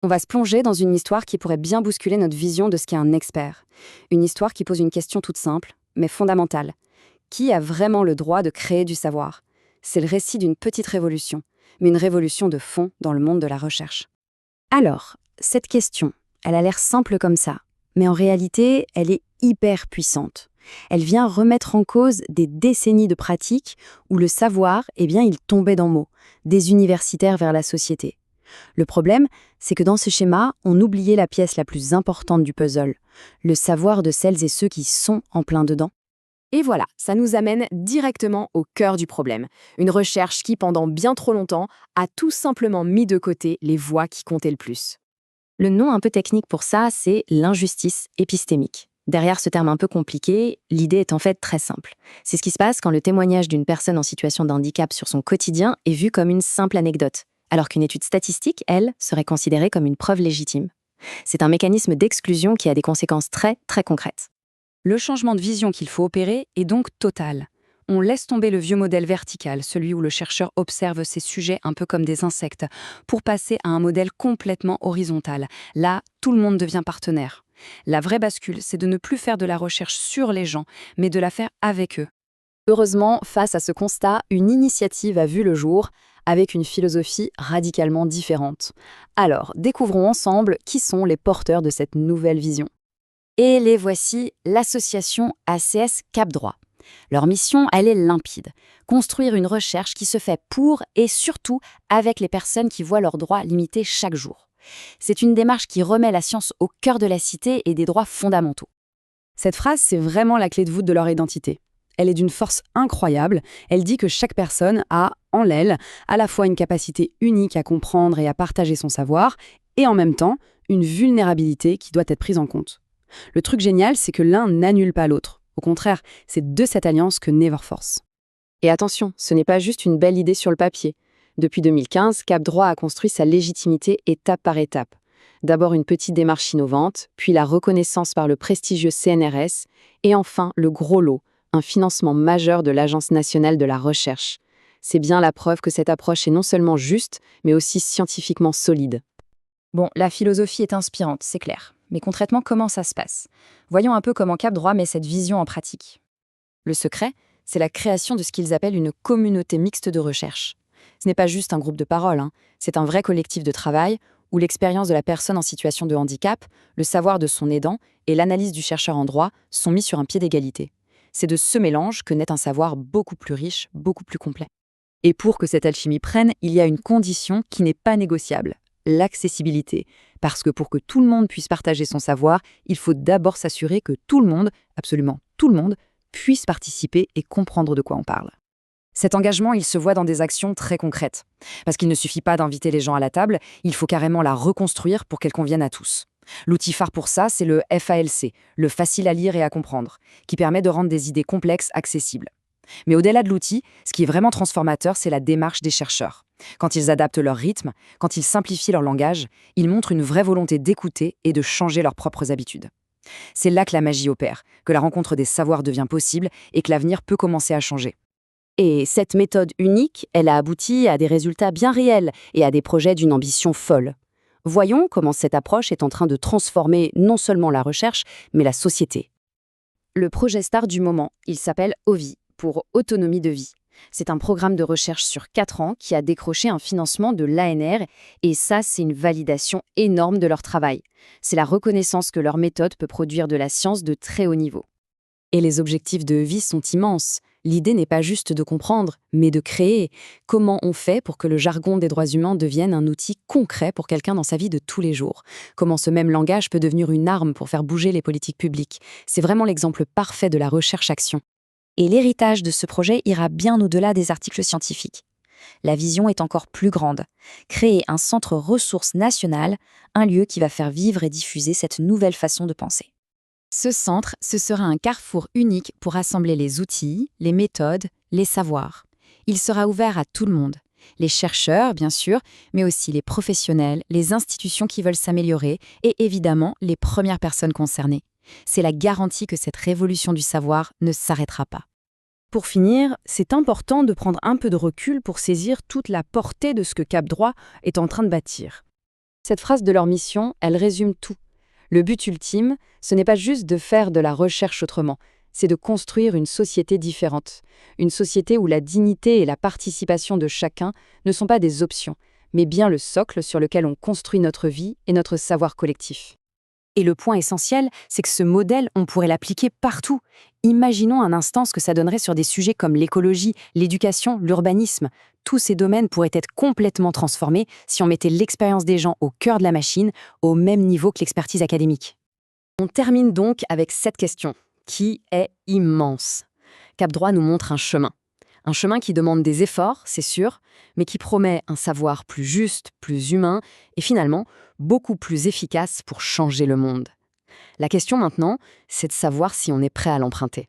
On va se plonger dans une histoire qui pourrait bien bousculer notre vision de ce qu'est un expert. Une histoire qui pose une question toute simple, mais fondamentale. Qui a vraiment le droit de créer du savoir? C'est le récit d'une petite révolution, mais une révolution de fond dans le monde de la recherche. Alors, cette question, elle a l'air simple comme ça, mais en réalité, elle est hyper puissante. Elle vient remettre en cause des décennies de pratiques où le savoir, il tombait dans mots, des universitaires vers la société. Le problème, c'est que dans ce schéma, on oubliait la pièce la plus importante du puzzle, le savoir de celles et ceux qui sont en plein dedans. Et voilà, ça nous amène directement au cœur du problème. Une recherche qui, pendant bien trop longtemps, a tout simplement mis de côté les voix qui comptaient le plus. Le nom un peu technique pour ça, c'est l'injustice épistémique. Derrière ce terme un peu compliqué, l'idée est en fait très simple. C'est ce qui se passe quand le témoignage d'une personne en situation de handicap sur son quotidien est vu comme une simple anecdote, alors qu'une étude statistique, elle, serait considérée comme une preuve légitime. C'est un mécanisme d'exclusion qui a des conséquences très, très concrètes. Le changement de vision qu'il faut opérer est donc total. On laisse tomber le vieux modèle vertical, celui où le chercheur observe ses sujets un peu comme des insectes, pour passer à un modèle complètement horizontal. Là, tout le monde devient partenaire. La vraie bascule, c'est de ne plus faire de la recherche sur les gens, mais de la faire avec eux. Heureusement, face à ce constat, une initiative a vu le jour, avec une philosophie radicalement différente. Alors, découvrons ensemble qui sont les porteurs de cette nouvelle vision. Et les voici, l'association ACS Cap Droit. Leur mission, elle est limpide. Construire une recherche qui se fait pour et surtout avec les personnes qui voient leurs droits limités chaque jour. C'est une démarche qui remet la science au cœur de la cité et des droits fondamentaux. Cette phrase, c'est vraiment la clé de voûte de leur identité. Elle est d'une force incroyable. Elle dit que chaque personne a, en elle, à la fois une capacité unique à comprendre et à partager son savoir, et en même temps, une vulnérabilité qui doit être prise en compte. Le truc génial, c'est que l'un n'annule pas l'autre. Au contraire, c'est de cette alliance que naît leur force. Et attention, ce n'est pas juste une belle idée sur le papier. Depuis 2015, Cap Droit a construit sa légitimité étape par étape. D'abord une petite démarche innovante, puis la reconnaissance par le prestigieux CNRS, et enfin le gros lot, un financement majeur de l'Agence nationale de la recherche. C'est bien la preuve que cette approche est non seulement juste, mais aussi scientifiquement solide. Bon, la philosophie est inspirante, c'est clair. Mais concrètement, comment ça se passe? Voyons un peu comment Cap Droit met cette vision en pratique. Le secret, c'est la création de ce qu'ils appellent une communauté mixte de recherche. Ce n'est pas juste un groupe de parole, c'est un vrai collectif de travail où l'expérience de la personne en situation de handicap, le savoir de son aidant et l'analyse du chercheur en droit sont mis sur un pied d'égalité. C'est de ce mélange que naît un savoir beaucoup plus riche, beaucoup plus complet. Et pour que cette alchimie prenne, il y a une condition qui n'est pas négociable, l'accessibilité. Parce que pour que tout le monde puisse partager son savoir, il faut d'abord s'assurer que tout le monde, absolument tout le monde, puisse participer et comprendre de quoi on parle. Cet engagement, il se voit dans des actions très concrètes. Parce qu'il ne suffit pas d'inviter les gens à la table, il faut carrément la reconstruire pour qu'elle convienne à tous. L'outil phare pour ça, c'est le FALC, le facile à lire et à comprendre, qui permet de rendre des idées complexes accessibles. Mais au-delà de l'outil, ce qui est vraiment transformateur, c'est la démarche des chercheurs. Quand ils adaptent leur rythme, quand ils simplifient leur langage, ils montrent une vraie volonté d'écouter et de changer leurs propres habitudes. C'est là que la magie opère, que la rencontre des savoirs devient possible et que l'avenir peut commencer à changer. Et cette méthode unique, elle a abouti à des résultats bien réels et à des projets d'une ambition folle. Voyons comment cette approche est en train de transformer non seulement la recherche, mais la société. Le projet star du moment, il s'appelle OVI, pour Autonomie de vie. C'est un programme de recherche sur 4 ans qui a décroché un financement de l'ANR, et ça, c'est une validation énorme de leur travail. C'est la reconnaissance que leur méthode peut produire de la science de très haut niveau. Et les objectifs de vie sont immenses. L'idée n'est pas juste de comprendre, mais de créer. Comment on fait pour que le jargon des droits humains devienne un outil concret pour quelqu'un dans sa vie de tous les jours? Comment ce même langage peut devenir une arme pour faire bouger les politiques publiques? C'est vraiment l'exemple parfait de la recherche-action. Et l'héritage de ce projet ira bien au-delà des articles scientifiques. La vision est encore plus grande. Créer un centre ressources national, un lieu qui va faire vivre et diffuser cette nouvelle façon de penser. Ce centre, ce sera un carrefour unique pour rassembler les outils, les méthodes, les savoirs. Il sera ouvert à tout le monde. Les chercheurs, bien sûr, mais aussi les professionnels, les institutions qui veulent s'améliorer et évidemment les premières personnes concernées. C'est la garantie que cette révolution du savoir ne s'arrêtera pas. Pour finir, c'est important de prendre un peu de recul pour saisir toute la portée de ce que Cap Droit est en train de bâtir. Cette phrase de leur mission, elle résume tout. Le but ultime, ce n'est pas juste de faire de la recherche autrement, c'est de construire une société différente. Une société où la dignité et la participation de chacun ne sont pas des options, mais bien le socle sur lequel on construit notre vie et notre savoir collectif. Et le point essentiel, c'est que ce modèle, on pourrait l'appliquer partout. Imaginons un instant ce que ça donnerait sur des sujets comme l'écologie, l'éducation, l'urbanisme. Tous ces domaines pourraient être complètement transformés si on mettait l'expérience des gens au cœur de la machine, au même niveau que l'expertise académique. On termine donc avec cette question, qui est immense. Cap Droit nous montre un chemin. Un chemin qui demande des efforts, c'est sûr, mais qui promet un savoir plus juste, plus humain et finalement beaucoup plus efficace pour changer le monde. La question maintenant, c'est de savoir si on est prêt à l'emprunter.